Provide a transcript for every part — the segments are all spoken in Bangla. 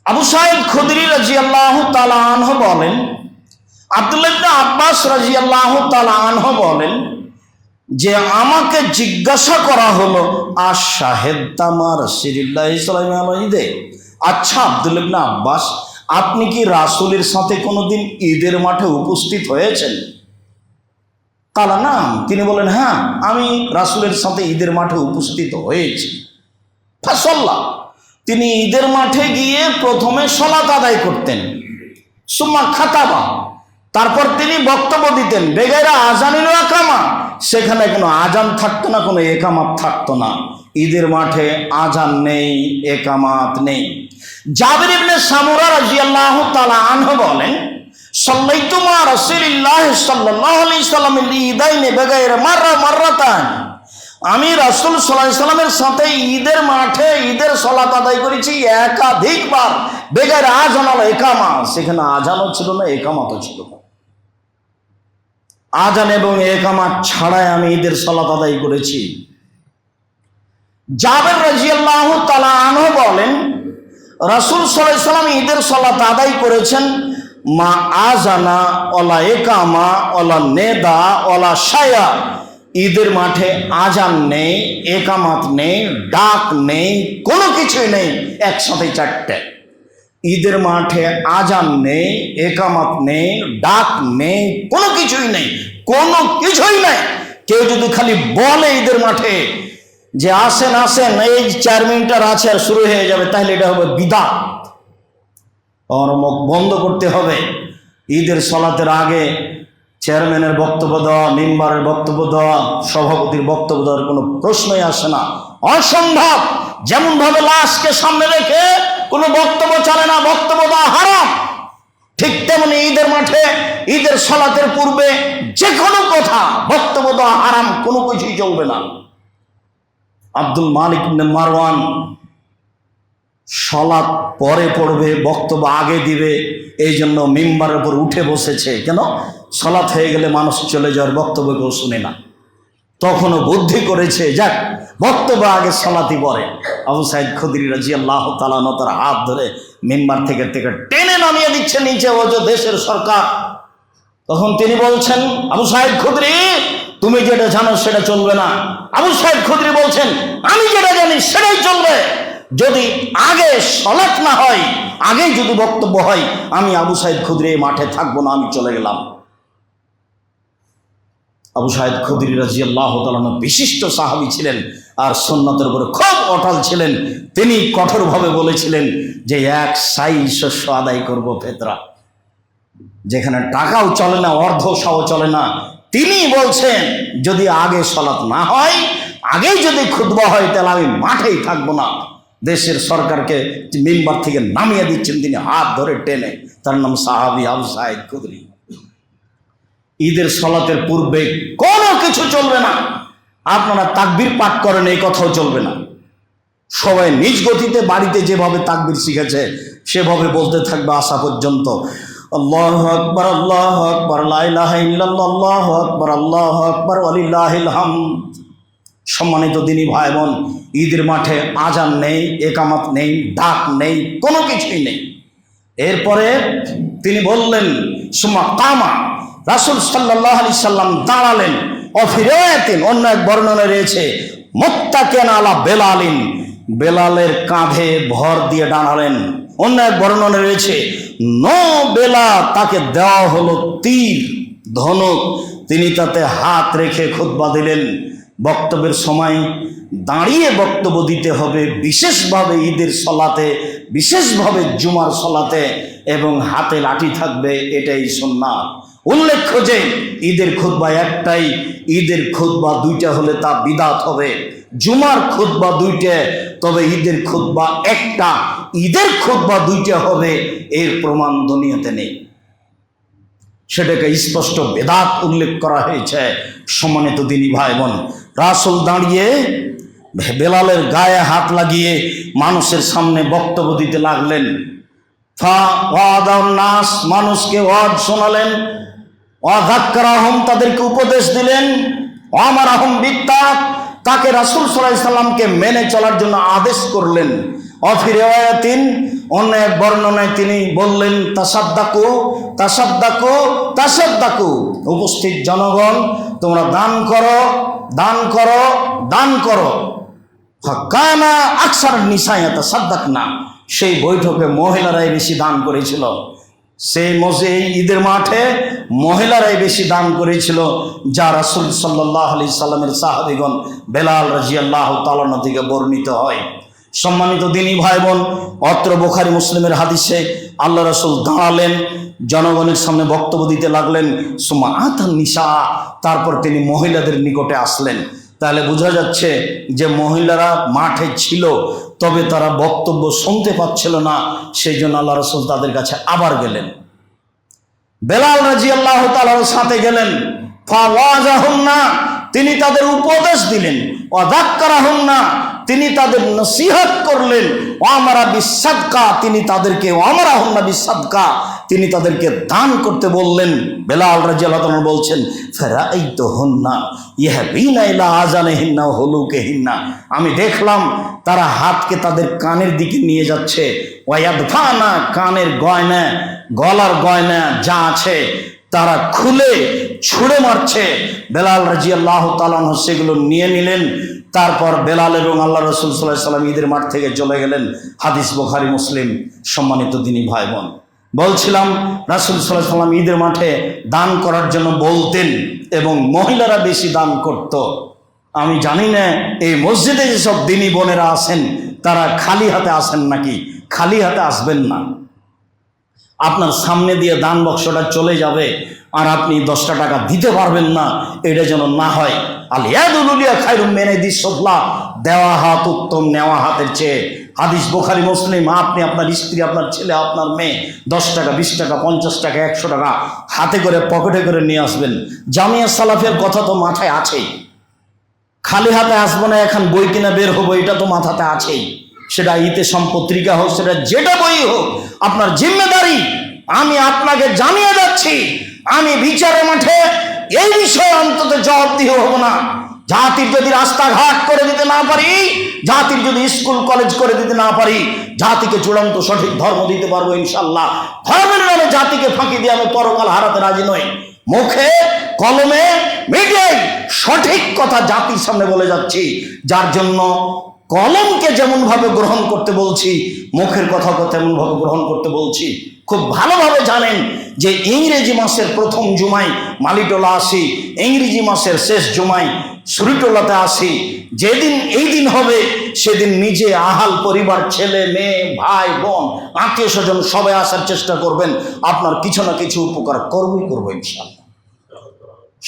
আবু সাঈদ খুদরি রাদিয়াল্লাহু তাআলা আনহু বলেন, আব্দুল্লাহ ইবনে আব্বাস রাদিয়াল্লাহু তাআলা আনহু বলেন যে আমাকে জিজ্ঞাসা করা হলো আশাহিদতা মা রাসূলিল্লাহি সাল্লাল্লাহু আলাইহি ওয়াসাল্লাম। আচ্ছা আব্দুল্লাহ ইবনে আব্বাস, আপনি কি রাসূলের সাথে কোনোদিন ঈদের মাঠে উপস্থিত হয়েছেন? কালা না, তিনি বলেন হ্যাঁ, আমি রাসূলের সাথে ঈদের মাঠে উপস্থিত হয়েছি। ফাসাল্লাহ, তিনি ঈদের মাঠে গিয়ে প্রথমে সালাত আদায় করতেন, সুম্মা খাতাবা, তারপর তিনি বক্তব্য দিতেন বেগাইরা আজানিল একামা, সেখানে কোনো আজান থাকতো না, কোনো একামাত থাকতো না। ঈদের মাঠে আজান নেই, একামাত নেই। জাবির ইবনে সামুরা রাদিয়াল্লাহু তাআলা আনহু বলেন, সাল্লাইতু মা রাসূলিল্লাহি সাল্লাল্লাহু আলাইহি ওয়াসাল্লাম ঈদাইনি বেগাইরা মাররাতান, আমি রাসূল সাল্লাল্লাহু আলাইহি ওয়াসাল্লামের সাথে ঈদের মাঠে ঈদের সালাত আদায় করেছি একাধিকবার, বেগাইরা আজান ওয়াল ইকামা, সেখানে আজানও ছিল না, একামাতও ছিল না। আজান এবং একামাত ছাড়াই আমি ঈদের সালাত আদায় করেছি। জাবের রাদিয়াল্লাহু তাআলা আনহু বলেন, রাসূল সাল্লাল্লাহু আলাইহি ওয়াসাল্লাম ঈদের সালাত আদায় করেছেন মা আজানা ওয়ালা ইকামা ওয়ালা নেদা ওয়ালা শায়া, ঈদের মাঠে আজান নেই, একামাত নেই, ডাক নেই, কোনো কিছুই নেই, একসাথে চারটে। ঈদের মাঠে আজান নেই, একামাত নেই, ডাক নেই, কোনো কিছুই নেই, কোনো কিছুই নেই। কেউ যদি খালি বলে ঈদের মাঠে যে আসেন আসেন, এই 4 মিনিট আছে আর শুরু হয়ে যাবে, তাহলে এটা হবে বিদআত। আর মুখ বন্ধ করতে হবে। ঈদের সালাতের আগে চেয়ারম্যানের বক্তব্য দেওয়া, মেম্বারের বক্তব্য দেওয়া, সভাপতির বক্তব্য দেওয়ার কোনো প্রশ্নই আসে না, অসম্ভব। যেমন ভাবে লাশকে সামনে রেখে কোনো বক্তব্য চলে না, বক্তব্য দেওয়া হারাম, ঠিক তেমনি ঈদের মাঠে ঈদের সালাতের পূর্বে যে কোনো কথা বক্তব্য দেওয়া হারাম, কোনো কিছুই চলবে না। আব্দুল মালিক ইবনে মারওয়ান সালাত পরে পড়বে, বক্তব্য আগে দিবে, এই জন্য মিম্বারের উপর উঠে বসেছে। কেন? সালাত হয়ে গেলে মানুষ চলে যাওয়ার, বক্তব্য কেউ শুনে না। তখনও বুদ্ধি করেছে, যাক বক্তব্য আগে সালাতই পড়ে। আবু সাঈদ খুদরি রাদিয়াল্লাহু তাআলা আনহু তার হাত ধরে মিম্বার থেকে টেনে নামিয়ে দিচ্ছে নিচে, ও যে দেশের সরকার। তখন তিনি বলছেন, আবু সাঈদ খুদরি, তুমি যেটা জানো সেটা চলবে না। আবু সাঈদ খুদরি বলছেন, আমি যেটা জানি সেটাই চলবে। যদি আগে সালাত না হয়, আগেই যদি বক্তব্য হয়, আমি আবু সাঈদ খুদরি এই মাঠে থাকবো না, আমি চলে গেলাম। আবু সাঈদ খুদরি রাদিয়াল্লাহু তাআলা বিশিষ্ট সাহাবী ছিলেন আর সুন্নাতের উপরে খুব অটল ছিলেন। তিনি কঠোরভাবে বলেছিলেন যে 1 সাই শস্য আদায় করব ফেতরা, যেখানে টাকাও চলে না, অর্ধশাও চলে না। তিনি বলছেন যদি আগে সালাত না হয়, আগেই যদি খুতবা হয়, তাহলে আমি মাঠেই থাকবো না। দেশের সরকারকে মিম্বার থেকে নামিয়ে দিচ্ছেন তিনি হাত ধরে টেনে। তার নাম সাহাবী আবু সাঈদ খুদরি। ঈদের সালাতের পূর্বে কোনো কিছু চলবে না। আপনারা তাকবীর পাঠ করেন, এই কথাও চলবে না। সবাই নিজ গতিতে বাড়িতে যেভাবে তাকবীর শিখেছে সেভাবে বলতে থাকবে আসা পর্যন্ত। আল্লাহু আকবার, আল্লাহু আকবার, লা ইলাহা ইল্লাল্লাহ, আল্লাহু আকবার, আল্লাহু আকবার, ওয়ালিল্লাহিল হামদ। সম্মানিত দিনী ভাই বোন, ঈদের মাঠে আজান নেই, একামাত নেই, ডাক নেই, কোনো কিছুই নেই। এরপরে তিনি বললেন সুম্মা কামা, রাসূল সাল্লাল্লাহু আলাইহি সাল্লাম দাঁড়ালেন। অফিরায়াতিন, অন্য এক বর্ণনায় রয়েছে মুত্তাকিন আলা বেলালিন, বেলালের কাঁধে ভর দিয়ে দাঁড়ালেন। অন্য এক বর্ণনায় রয়েছে বেলা, তাকে দেওয়া হলো তীর, ধনুক, তিনি তাতে হাত রেখে খুতবা দিলেন। বক্তব্যের সময় দাঁড়িয়ে বক্তব্য দিতে হবে, বিশেষভাবে ঈদের সালাতে, বিশেষভাবে জুমার সালাতে, এবং হাতে লাঠি থাকবে, এটাই সুন্নাত। উল্লেখ্য যে ঈদের খুতবা একটাই, ঈদের খুতবা 2টা হলে তা বিদআত হবে। জুমার খুতবা 2টা, তবে ঈদের খুতবা একটা। ঈদের খুতবা 2টা হবে, এর প্রমাণ দুনিয়াতে নেই, সেটাকে স্পষ্ট বেদাত উল্লেখ করা হয়েছে। সম্মানিত দিনী ভাই বোন, রাসূল দাঁড়িয়ে বেলালের গায়ে হাত লাগিয়ে মানুষের সামনে বক্তব্য দিতে লাগলেন। নাস, মানুষকে ওয়াজ শোনালেন। ওয়াযাক্কারাহুম, তাদেরকে উপদেশ দিলেন। আমারাহুম বিত্তাক, তাকে রাসূল সাল্লাল্লাহু আলাইহি সাল্লামকে মেনে চলার জন্য আদেশ করলেন। অফি রিওয়ায়াতিন, অন্য এক বর্ণনায় তিনি বললেন তাসাদ্দাকু তাসাদ্দাকু তাসাদ্দাকু, উপস্থিত জনগণ তোমরা দান করো দান করো দান করো। কানা আকসার নিসায়া তাসাদ্দাকনা, সেই বৈঠকে মহিলারাই বেশি দান করেছিল। সেই এই ঈদের মাঠে মহিলারাই বেশি দান করেছিল, যা রাসূল সাল্লাল্লাহু আলাইহি সাল্লামের সাহাবীগণ বেলাল রাদিয়াল্লাহু তাআলা থেকে বর্ণিত হয়। সম্মানিত দিনী ভাই বোন, অত্র বুখারী মুসলিমের হাদিসে আল্লাহ রাসূল দাঁড়ালেন, জনগণের সামনে বক্তব্য দিতে লাগলেন। সুম্মা আতান নিসা, তারপর তিনি মহিলাদের নিকটে আসলেন। তাহলে বোঝা যাচ্ছে যে মহিলারা মাঠে ছিল, তবে তারা বক্তব্য শুনতে পাচ্ছিল না, সেই জন্য আল্লাহ রাসূল তাদের কাছে আবার গেলেন। বেলাল রাদিয়াল্লাহু তাআলার সাথে গেলেন। ফাওয়াজাহুন্না, তিনি তাদের উপদেশ দিলেন। ওয়াযাক্কারাহুন্না, তিনি তাদের নসিহত করলেন। ওয়ামারা বিসাদকা, তিনি তাদেরকে ওয়ামারাহুন্না বিসাদকা, তিনি তাদেরকে দান করতে বললেন। বেলাল রাদিয়াল্লাহু তাআলা বলছেন, ফারাআইতুহুন্না ইয়াহবিনা ইলা আযানিহিন্না ওয়া হুলুকিহিন্না, আমি দেখলাম তারা হাতকে তাদের কানের দিকে নিয়ে যাচ্ছে। ওয়ায়াদফানা, কানের গয়না গলার গয়না যা আছে তারা খুলে ছুঁড়ে মারছে। বেলাল রাদিয়াল্লাহু তাআলা সেগুলো নিয়ে নিলেন। তারপর বেলাল এবং আল্লাহ রাসূল সাল্লাল্লাহু আলাইহি ওয়াসাল্লাম ঈদের মাঠ থেকে চলে গেলেন। হাদিস বুখারী মুসলিম। সম্মানিত দিনী ভাই বোন, বলছিলাম রাসূল সাল্লাল্লাহু আলাইহি ওয়াসাল্লাম ঈদের মাঠে দান করার জন্য বলতেন এবং মহিলারা বেশি দান করত। আমি জানি না এই মসজিদে যেসব দিনী বোনেরা আছেন তারা খালি হাতে আসেন নাকি। খালি হাতে আসবেন না। আপনার সামনে দিয়ে দান বক্সটা চলে যাবে আর আপনি 10টা টাকা দিতে পারবেন না, এটা যেন না হয়। আল ইয়াদুল উলিয়া খায়রুম মিনাদিস সুফলা, দেওয়া হাত উত্তম নেওয়া হাতের চেয়ে। হাদিস বুখারী মুসলিম। আপনি আপনার স্ত্রী, আপনার ছেলে, আপনার মেয়ে 10 টাকা 20 টাকা 50 টাকা 100 টাকা হাতে করে পকেটে করে নিয়ে আসবেন। জামিয়া সালাফের কথা তো মাথায় আছেই। খালি হাতে আসবো না, এখন বই কিনা বের হবো, এটা তো মাথাতে আছেই। সেটা ইতিসাম পত্রিকা হোক, সেটা যেটা বই হোক, আপনার জিম্মেদারি। আমি আপনাকে জানিয়ে যাচ্ছি, আমি বিচারের মাঠে এই বিষয়ে অন্তত জবাবদিহি হব না। জাতির যদি রাস্তাঘাট করে দিতে না পারি, জাতির যদি স্কুল কলেজ করে দিতে না পারি, জাতিকে চূড়ান্ত সঠিক ধর্ম দিতে পারবো ইনশাল্লাহ। ধর্মের নামে জাতিকে ফাঁকি দিয়ে আমি পরকাল হারাতে রাজি নই। মুখে কলমে মিডিয়ায় সঠিক কথা জাতির সামনে বলে যাচ্ছি, যার জন্য কলমকে যেমন ভাবে গ্রহণ করতে বলছি, মুখের কথাকে তেমন ভাবে গ্রহণ করতে বলছি। খুব ভালোভাবে জানেন যে ইংরেজি মাসের প্রথম জুমায় মালিটোলা আসি, ইংরেজি মাসের শেষ জুমায় সুরিটোলাতে আসি। যেদিন এই দিন হবে সেদিন নিজে আহাল পরিবার, ছেলে মেয়ে ভাই বোন আত্মীয় স্বজন সবাই আসার চেষ্টা করবেন। আপনার কিছু না কিছু উপকার করবই করবো ইনশাআল্লাহ।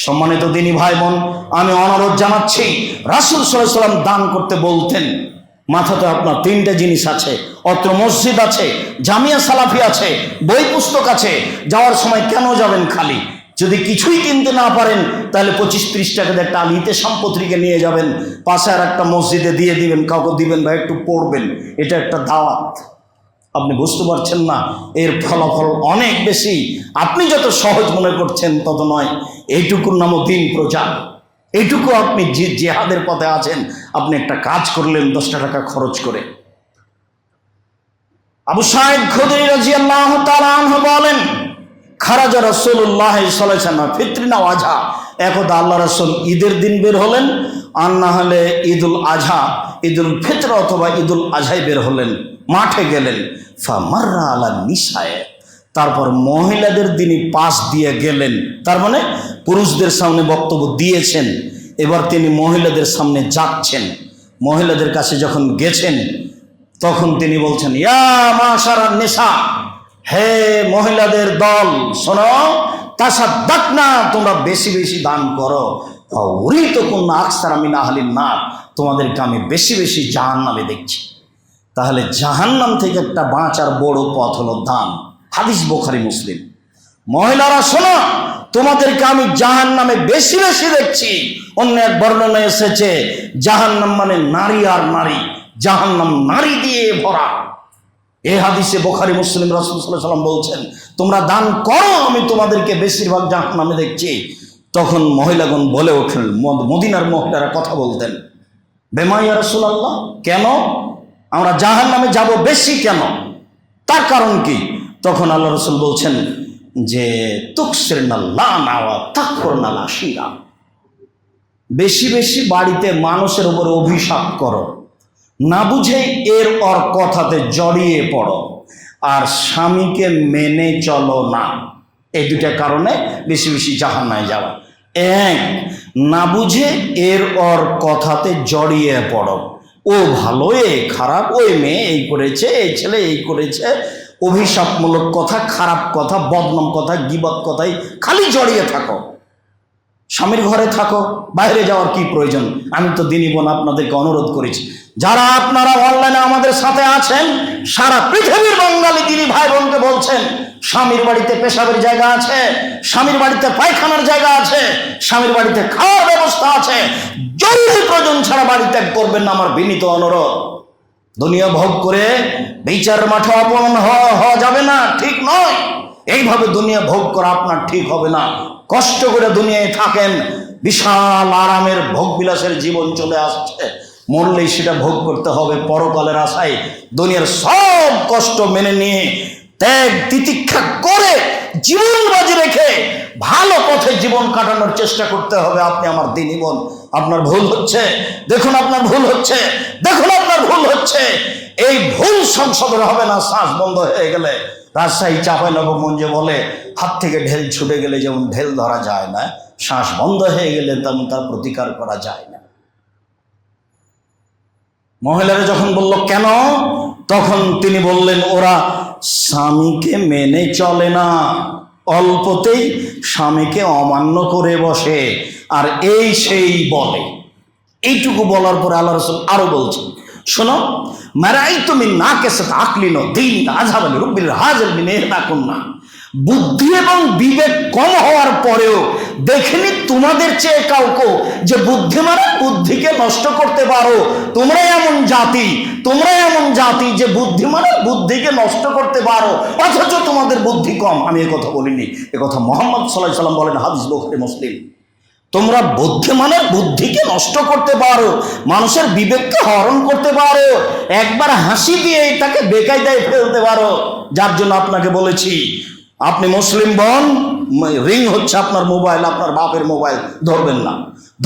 সম্মানিত দিনী ভাই বোন, আমি অনুরোধ জানাচ্ছি, রাসূল সাল্লাল্লাহু আলাইহি ওয়াসাল্লাম দান করতে বলতেন। মাথাতে আপনার 3টে জিনিস আছে। অত্র মসজিদ আছে, জামিয়া সালাফি আছে, বই পুস্তক আছে। যাওয়ার সময় কেন যাবেন খালি? যদি কিছুই কিনতে না পারেন তাহলে 25-30 টাকা দিয়ে একটা ইতিসাম পত্রিকা নিয়ে যাবেন, পাশে আর একটা মসজিদে দিয়ে দিবেন, কাউকে দিবেন বা একটু পড়বেন। এটা একটা দাওয়াত। আপনি বুঝতে পারছেন না, এর ফলাফল অনেক বেশি। আপনি যত সহজ মনে করছেন তত নয়। এইটুকুর নামও দিন প্রচার। এইটুকু আপনি জিহাদের পথে আছেন, আপনি একটা কাজ করলেন 10টা টাকা খরচ করে। আবু সাঈদ খুদরি রাদিয়াল্লাহু তাআলা আনহু বলেন, খারাজা রাসূলুল্লাহ সাল্লাল্লাহু আলাইহি ওয়াসাল্লাম ফিতরিনা ওয়াজা, একদা আল্লাহ রাসূল ঈদের দিন বের হলেন, আর না হলে ঈদুল আজহা, ঈদুল ফিতর অথবা ঈদুল আজহায় বের হলেন, মাঠে গেলেন। ফামাররা আলা নিসায়ে, তারপর মহিলাদের তিনি পাশ দিয়ে গেলেন। তার মানে পুরুষদের সামনে বক্তব্য দিয়েছেন, এবার তিনি মহিলাদের সামনে যাচ্ছেন। মহিলাদের কাছে যখন গেছেন তখন তিনি বলছেন, ইয়া মাশারান নিসা, হে মহিলাদের দল, শোনো, তাসাদ্দাকনা, তোমরা বেশি বেশি দান করো। উরিতুকুন্না আকসারা মিন আহলিন নার, তোমাদেরকে আমি বেশি বেশি জাহান্নামে দেখছি। তাহলে জাহান্নাম থেকে একটা বাঁচার বড় পথ হলো দান। হাদিস বুখারী মুসলিম। মহিলারা শোনো, তোমাদেরকে আমি জাহান্নামে বেশি বেশি দেখছি। অন্য এক বর্ণনা এসেছে জাহান্নাম মানে নারী আর নারী, জাহান্নাম নারী দিয়ে ভরা। এই হাদিসে বুখারী মুসলিম রাসূল সাল্লাল্লাহু আলাইহি ওয়াসাল্লাম বলছেন, তোমরা দান করো, আমি তোমাদেরকে বেশিরভাগ জাহান্নামে দেখছি। তখন মহিলাগণ বলে উঠলেন, মদিনার মহিলারা কথা বলতেন, বেমা ইয়া রাসূলুল্লাহ, কেন? আমরা জাহান্নামে যাব বেশি কেন, তার কারণ কি? তখন আল্লাহ রাসূল বলছেন যে তুকসিরনাল লানা ওয়া তাকফুরনাল আশিরা, বেশি বেশি বাড়িতে মানুষের উপর অভিশাপ করো, না বুঝে এর ওর কথাতে জড়িয়ে পড়ো, আর স্বামীকে মেনে চলো না। এই দুটা কারণে বেশি বেশি জাহান্নামে যাওয়া। এক, না বুঝে এর ওর কথাতে জড়িয়ে পড়ো, ও ভালো এ খারাপ, ওই মেয়ে এই করেছে, এই ছেলে এই করেছে, অভিশাপমূলক কথা, খারাপ কথা, বদনাম কথা, গীবত কথাই খালি জড়িয়ে থাকো। স্বামীর ঘরে থাকো, বাইরে যাওয়ার কি প্রয়োজন? আমি তো দিনই বোন আপনাদেরকে অনুরোধ করেছি, যারা আপনারা অনলাইনে আমাদের সাথে আছেন, সারা পৃথিবীর বাঙালি দিনী ভাই বোনকে বলছেন, স্বামীর বাড়িতে পেশাবের জায়গা আছে, স্বামীর বাড়িতে পায়খানার জায়গা আছে, স্বামীর বাড়িতে খাওয়ার ব্যবস্থা আছে, জরুরি প্রয়োজন ছাড়া বাড়ি ত্যাগ করবেন না, আমার বিনীত অনুরোধ। দুনিয়া ভোগ করে বিচার মাঠে অপমান হওয়া যাবে না, ঠিক নয়। এইভাবে দুনিয়া ভোগ করা আপনার ঠিক হবে না। কষ্ট করে দুনিয়ায় থাকেন, বিশাল আরামের ভোগ বিলাসের জীবন চলে আসছে, মরলেই সেটা ভোগ করতে হবে পরকালের আশায়। দুনিয়ার সব কষ্ট মেনে নিয়ে ত্যাগ তিতিক্ষা করে জীবন বাজি রেখে ভালো পথে জীবন কাটানোর চেষ্টা করতে হবে। আপনি আমার দিনী বোন, আপনার ভুল হচ্ছে, দেখুন আপনার ভুল হচ্ছে, দেখুন আপনার ভুল হচ্ছে। এই ভুল সংশোধন হবে না শ্বাস বন্ধ হয়ে গেলে। রাজশাহী চাঁপাইনবাবগঞ্জে বলে, হাত থেকে ঢেল ছুটে গেলে যেমন ঢেল ধরা যায় না, শ্বাস বন্ধ হয়ে গেলে তেমন তার প্রতিকার করা যায় না। মহিলারা যখন বলল কেন, তখন তিনি বললেন ওরা স্বামীকে মেনে চলে না, অল্পতেই স্বামীকে অমান্য করে বসে, আর এই সেই বলে। এইটুকু বলার পরে আল্লাহ রাসূল আরো বলছেন, শোনো, মারাইতু মিন নাকিসাত আকলিন ওয়া দীন আযহাবা লিরুব্বিল হাযাল মিন ইহদাকুন্না, বুদ্ধি এবং বিবেক কম হওয়ার পরেও দেখেনি তোমাদের চেয়ে কাউকে যে বুদ্ধিমান বুদ্ধিকে নষ্ট করতে পারো। তোমরা এমন জাতি যে বুদ্ধিমানের বুদ্ধিকে নষ্ট করতে পারো, অথচ তোমাদের বুদ্ধি কম। আমি এ কথা বলিনি, এ কথা মুহাম্মদ সাল্লাল্লাহু আলাইহি ওয়াসাল্লাম বলেন, হাদিস বুখারী মুসলিম। তোমরা বুদ্ধিমানের বুদ্ধিকে নষ্ট করতে পারো, মানুষের বিবেককে হরণ করতে পারো, একবার হাসি দিয়ে তাকে বেকায়দায় ফেলতে পারো। যার জন্য আপনাকে বলেছি, আপনি মুসলিম বোন, রিং হচ্ছে আপনার মোবাইল, আপনার বাপের মোবাইল, ধরবেন না।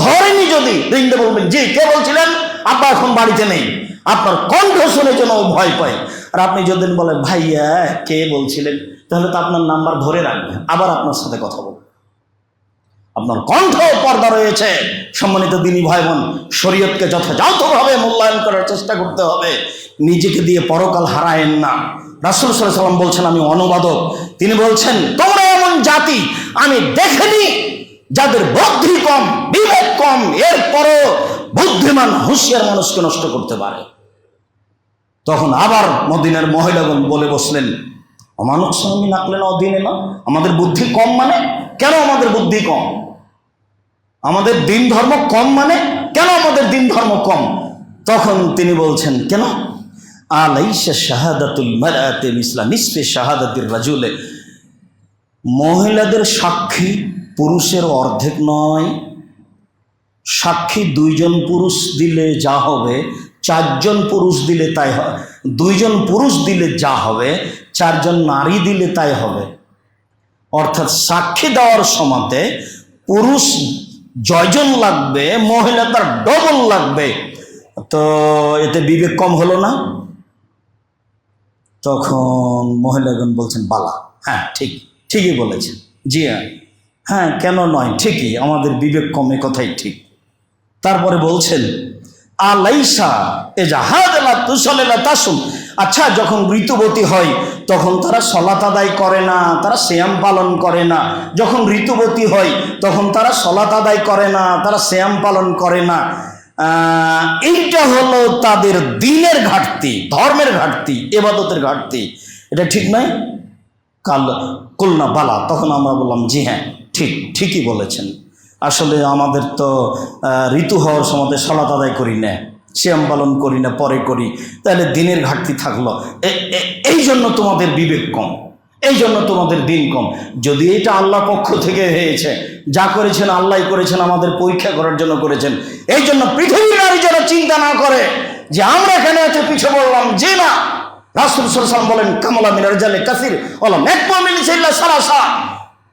ধরেনি যদি রিং দিয়ে বলবেন, জি কে বলছিলেন, আব্বা এখন বাড়িতে নেই। আপনার কণ্ঠ শুনে যেন ভয় পায়। আর আপনি যদি বলেন ভাইয়া কে বলছিলেন, তাহলে তো আপনার নাম্বার ধরে রাখবে, আবার আপনার সাথে কথা বলবে। আপনার কণ্ঠ পর্দা রয়েছে। সম্মানিত দিনী ভাই বোন, শরীয়তকে যথাযথভাবে মূল্যায়ন করার চেষ্টা করতে হবে, নিজেকে দিয়ে পরকাল হারায়েন না। রাসূল সাল্লাল্লাহু আলাইহি ওয়াসাল্লাম বলছেন, আমি অনুবাদক, তিনি বলছেন, তোমরা এমন জাতি আমি দেখিনি যাদের বুদ্ধি কম, বিবেক কম, এরপরও বুদ্ধিমান হুঁশিয়ার মানুষকে নষ্ট করতে পারে। তখন আবার মদিনার মহিলাগণ বলে বসলেন, অমানুষ স্বামী নাকলে না অধীনে না, আমাদের বুদ্ধি কম মানে কেন? আমাদের বুদ্ধি কম। আমাদের দিন ধর্ম কম মানে কেন? আমাদের দিন ধর্ম কম। তখন তিনি বলছেন, কেন? আলাইসা শাহাদাতুল মারআতি মিসলা নিসফি শাহাদাতির রাজুলে, মহিলাদের সাক্ষী পুরুষের অর্ধেক নয়। সাক্ষী 2 জন পুরুষ দিলে যা হবে, 4 জন পুরুষ দিলে তাই হবে। 2 জন পুরুষ দিলে যা হবে, 4 জন নারী দিলে তাই হবে। অর্থাৎ সাক্ষী দেওয়ার সময়তে পুরুষ জয়জন লাগবে, মহিলা তার ডবল লাগবে। তো এতে বিবেক কম হলো না? তখন মহিলাগণ বলছেন, বালা, হ্যাঁ ঠিকই বলেছেন, জি হ্যাঁ কেন নয়, ঠিকই, আমাদের বিবেক কমে, কথাই ঠিক। তারপরে বলছেন, আলাইসা এজাহাদালা তুসালেলা তাসুম, আচ্ছা যখন ঋতুবতী হয় তখন তারা সলাত আদায় করে না, তারা সিয়াম পালন করে না। যখন ঋতুবতী হয় তখন তারা সলাত আদায় করে না, তারা সিয়াম পালন করে না। এইটা হলো তাদের দিনের ঘাটতি, ধর্মের ঘাটতি, ইবাদতের ঘাটতি। এটা ঠিক নয়? কুলনা বালা, তখন আমরা বললাম, জি হ্যাঁ ঠিকই বলেছেন। আসলে আমাদের তো ঋতু হওয়ার সময় সালাত আদায় করি না, সিয়াম পালন করি না, পরে করি, তাহলে দিনের ঘাটতি থাকলো। এই জন্য তোমাদের বিবেক কম, এই জন্য তোমাদের দিন কম। যদি এটা আল্লাহর পক্ষ থেকে হয়েছে, যা করেছেন আল্লাহ করেছেন, আমাদের পরীক্ষা করার জন্য করেছেন। এই জন্য পৃথিবীর নারী যেন চিন্তা না করে যে আমরা কেন এত পিছু বললাম? যে না, রাসূল সাল্লাল্লাহু আলাইহি ওয়াসাল্লাম বলেন কামালা মিনার জালে কাসির ওয়ালা মাকমু মিন ইল্লা সালাসা,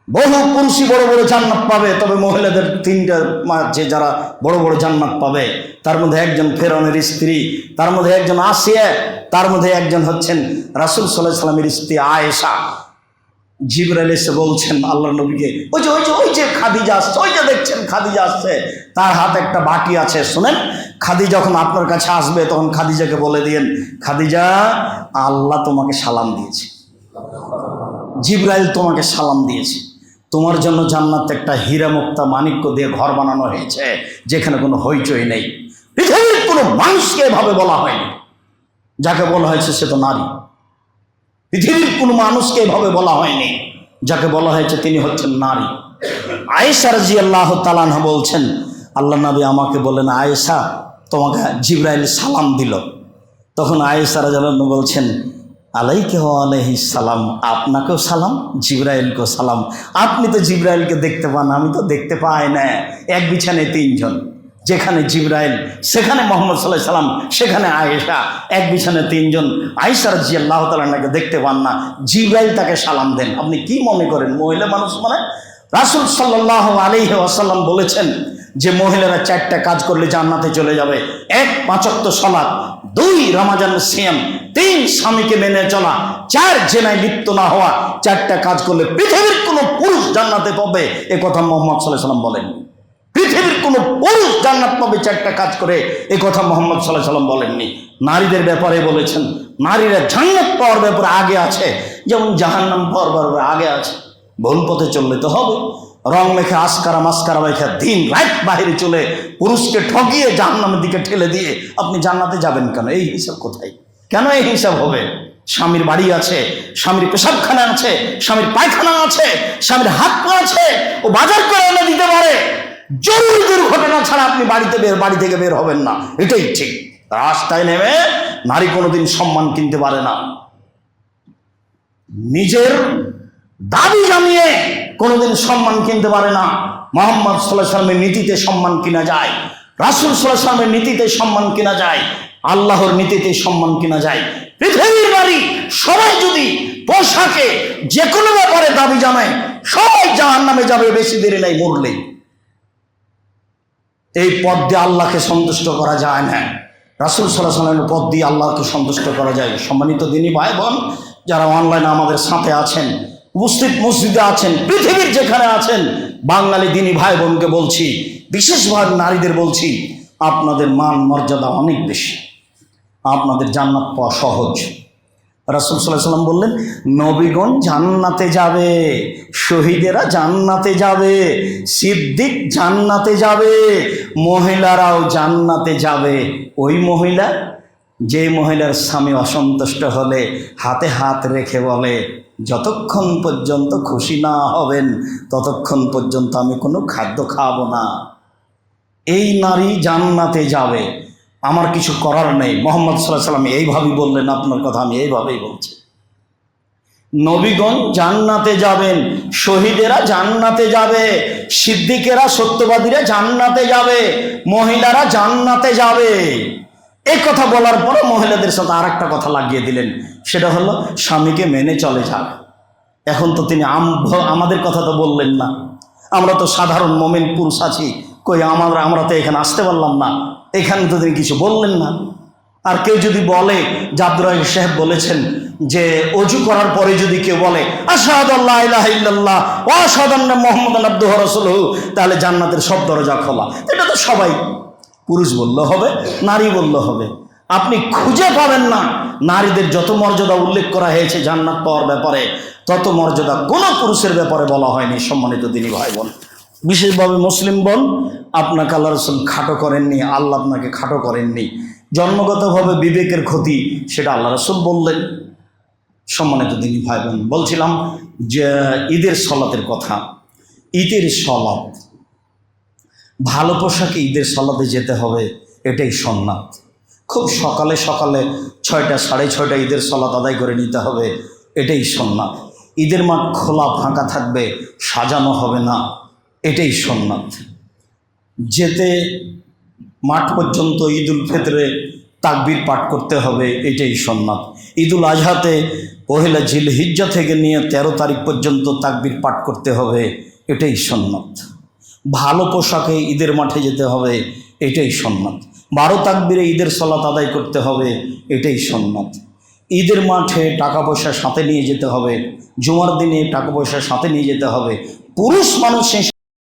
বহু পুরুষই বড় বড় জান্নাত পাবে, তবে মহিলাদের তিনটা যে যারা বড় বড় জান্নাত পাবে, তার মধ্যে একজন ফেরাউনের স্ত্রী, তার মধ্যে একজন আসিয়া, তার মধ্যে একজন হচ্ছেন রাসূল সাল্লাল্লাহু আলাইহি ওয়াসাল্লামের স্ত্রী আয়েশা। জিবরাইল এসে বলছেন আল্লাহর নবীকে, ওই যে খাদিজা আসছে, ওই যে দেখছেন খাদিজা আসছে, তার হাতে একটা বাটি আছে, শুনেন, খাদিজা যখন আপনার কাছে আসবে তখন খাদিজাকে বলে দিয়েন, খাদিজা আল্লাহ তোমাকে সালাম দিয়েছে, জিবরাইল তোমাকে সালাম দিয়েছে, তোমার জন্য জান্নাতে একটা হীরা মুক্তা মাণিক্য দিয়ে ঘর বানানো হয়েছে, যেখানে কোনো হইচই নেই। পৃথিবীর কোনো মানুষকে এভাবে বলা হয়নি, যাকে বলা হয়েছে সে তো নারী। পৃথিবীর কোনো মানুষকে এভাবে বলা হয়নি, যাকে বলা হয়েছে তিনি হচ্ছেন নারী। আয়েশা রাদিয়াল্লাহু তাআলা আনহা বলছেন, আল্লাহ নবী আমাকে বলেন, আয়েশা তোমাকে জিবরাইল সালাম দিল। তখন আয়েশা রাদিয়াল্লাহু আনহা বলছেন, আলাইকা ওয়া আলাইহিস সালাম, আপনাকেও সালাম, জিবরাইলকেও সালাম। আপনি তো জিবরাইলকে দেখতে পান, আমি তো দেখতে পাই না। এক বিছানায় তিনজন, যেখানে জিবরাইল সেখানে মুহাম্মদ সাল্লাল্লাহু আলাইহি সাল্লাম, সেখানে আয়েশা, এক বিছানায় তিনজন। আয়েশা রাদিয়াল্লাহু তাআলা আনহাকে দেখতে পান না, জিবরাইল তাকে সালাম দেন। আপনি কি মনে করেন মহিলা মানুষ মানে? রাসূল সাল্লাল্লাহু আলাইহি ওয়াসাল্লাম বলেছেন যে মহিলারা 4টা কাজ করলে জান্নাতে চলে যাবে। 1 5 ওয়াক্ত সালাত, 2 রমজান সিয়াম, 3 স্বামীকে মেনে চলা, 4 জেনায় লিপ্ত না হওয়া। 4টা কাজ করলে পৃথিবীর কোনো পুরুষ জান্নাতে পাবে, এ কথা মুহাম্মদ সাল্লাল্লাহু আলাইহি ওয়াসাল্লাম বলেন। পৃথিবীর কোনো পুরুষ জান্নাত পাবে 4টা কাজ করে, এ কথা মুহাম্মদ সাল্লাল্লাহু আলাইহি ওয়াসাল্লাম বলেননি। নারীদের ব্যাপারে বলেছেন, নারীরা জান্নাত পাওয়ার ব্যাপারে আগে আছে, যেমন জাহান্নাম পাওয়ার ব্যাপারে আগে আছে। ভুল পথে চললে তো হবে, রং মেখে আসকারা মাস্কারা মেখে দিন রাত বাহিরে চলে পুরুষকে ঠকিয়ে জাহান্নামের দিকে ঠেলে দিয়ে আপনি জান্নাতে যাবেন কেন? এই হিসাব কোথায়? কেন এই হিসাব হবে? স্বামীর বাড়ি আছে, স্বামীর পেশাবখানা আছে, স্বামীর পায়খানা আছে, স্বামীর হাত পা আছে, ও বাজার করে এনে দিতে পারে। জরুরি দুর্ঘটনা ছাড়া আপনি বাড়ি থেকে বের হবেন না, এটাই ঠিক। রাস্তায় নেমে নারী কোনোদিন সম্মান কিনতে পারে না, নিজের দাবি জানিয়ে কোনোদিন সম্মান কিনতে পারে না। মুহাম্মদ সাল্লাল্লাহু আলাইহি ওয়াসাল্লামের নীতিতে সম্মান কিনা যায়, রাসূল সাল্লাল্লাহু আলাইহি ওয়াসাল্লামের নীতিতে সম্মান কিনা যায়, আল্লাহর নীতিতে সম্মান কিনা যায়। পৃথিবীর নারী সবাই যদি পোশাকে যে কোনো ব্যাপারে দাবি জানায়, সবাই জাহান্নামে যাবে, বেশি দেরি নাই, মরলেই। এই পথ দিয়ে আল্লাহকে সন্তুষ্ট করা যায় না, রাসূল সাল্লাল্লাহু আলাইহি ওয়াসাল্লামের পথ দিয়ে আল্লাহকে সন্তুষ্ট করা যায়। সম্মানিত দিনী ভাই বোন, যারা অনলাইনে আমাদের সাথে আছেন, উপস্থিত মসজিদে আছেন, পৃথিবীর যেখানে আছেন, বাঙালি দিনী ভাই বোনকে বলছি, বিশেষভাবে নারীদের বলছি, আপনাদের মান মর্যাদা অনেক বেশি, আপনাদের জান্নাত পাওয়া সহজ। রাসূল সাল্লাল্লাহু আলাইহি ওয়াসাল্লাম বললেন, নবীগণ জান্নাতে যাবে, শহীদেরা জান্নাতে যাবে, সিদ্দিক জান্নাতে যাবে, মহিলারাও জান্নাতে যাবে। ওই মহিলা, যে মহিলার স্বামী অসন্তুষ্ট হলে হাতে হাত রেখে বলে, যতক্ষণ পর্যন্ত খুশি না হবেন ততক্ষণ পর্যন্ত আমি কোনো খাদ্য খাবো না, এই নারী জান্নাতে যাবে। আমার কিছু করার নেই। মুহাম্মদ সাল্লাল্লাহু আলাইহি ওয়াসাল্লাম এইভাবেই বললেন, আপনার কথা আমি এইভাবেই বলছি। নবীগণ জান্নাতে যাবেন, শহীদেরা জান্নাতে যাবে, সিদ্দিকেরা সত্যবাদীরা জান্নাতে যাবে, মহিলারা জান্নাতে যাবে। এই কথা বলার পরে মহিলাদের সাথে আর একটা কথা লাগিয়ে দিলেন, সেটা হলো স্বামীকে মেনে চলে যাক। এখন তো তিনি আমাদের কথা তো বললেন না, আমরা তো সাধারণ মোমেন পুরুষ আছি, কই আমরা তো এখানে আসতে পারলাম না, এখানে তো তিনি কিছু বললেন না। আর কেউ যদি বলে যে আব্দুর রাজ্জাক সাহেব বলেছেন যে অজু করার পরে যদি কেউ বলে আশহাদু আল্লা ইলাহা ইল্লাল্লাহ ওয়া আশহাদু আন্না মুহাম্মাদান আবদুহু ওয়া রাসূলুহু, তাহলে জান্নাতের সব দরজা খোলা। এটা তো সবাই, পুরুষ বললে হবে, নারী বললে হবে। আপনি খুঁজে পাবেন না নারীদের যত মর্যাদা উল্লেখ করা হয়েছে জান্নাত পাওয়ার ব্যাপারে, তত মর্যাদা কোনো পুরুষের ব্যাপারে বলা হয়নি। সম্মানিত দিনী ভাই বোন, বিশেষভাবে মুসলিম বোন, আপনাকে আল্লাহ রাসূল খাটো করেননি, আল্লাহ আপনাকে খাটো করেননি। জন্মগতভাবে বিবেকের ক্ষতি, সেটা আল্লাহ রাসূল বললেন। সম্মানিত দিনী ভাই বোন, বলছিলাম যে ঈদের সলাতের কথা। ঈদের সলাত, ভালো পোশাকে ঈদের সলাতে যেতে হবে, এটাই সুন্নাত। খুব সকালে সকালে 6টা 6:30 ঈদের সলাত আদায় করে নিতে হবে, এটাই সুন্নাত। ঈদের মাঠ খোলা ফাঁকা থাকবে, সাজানো হবে না, এটাই সুন্নাত। যেতে মাঠ পর্যন্ত ঈদুল ফিতরে তাকবীর পাঠ করতে হবে, এটাই সুন্নাত। ঈদুল আজহাতে পহেলা জিলহিজ্জা থেকে নিয়ে 13 তারিখ পর্যন্ত তাকবীর পাঠ করতে হবে, এটাই সুন্নাত। ভালো পোশাকে ঈদের মাঠে যেতে হবে, এটাই সুন্নাত। 12 তাকবীরে ঈদের সালাত আদায় করতে হবে, এটাই সুন্নাত। ঈদের মাঠে টাকা পয়সা সাথে নিয়ে যেতে হবে, জুমার দিনে টাকা পয়সা সাথে নিয়ে যেতে হবে। পুরুষ মানুষ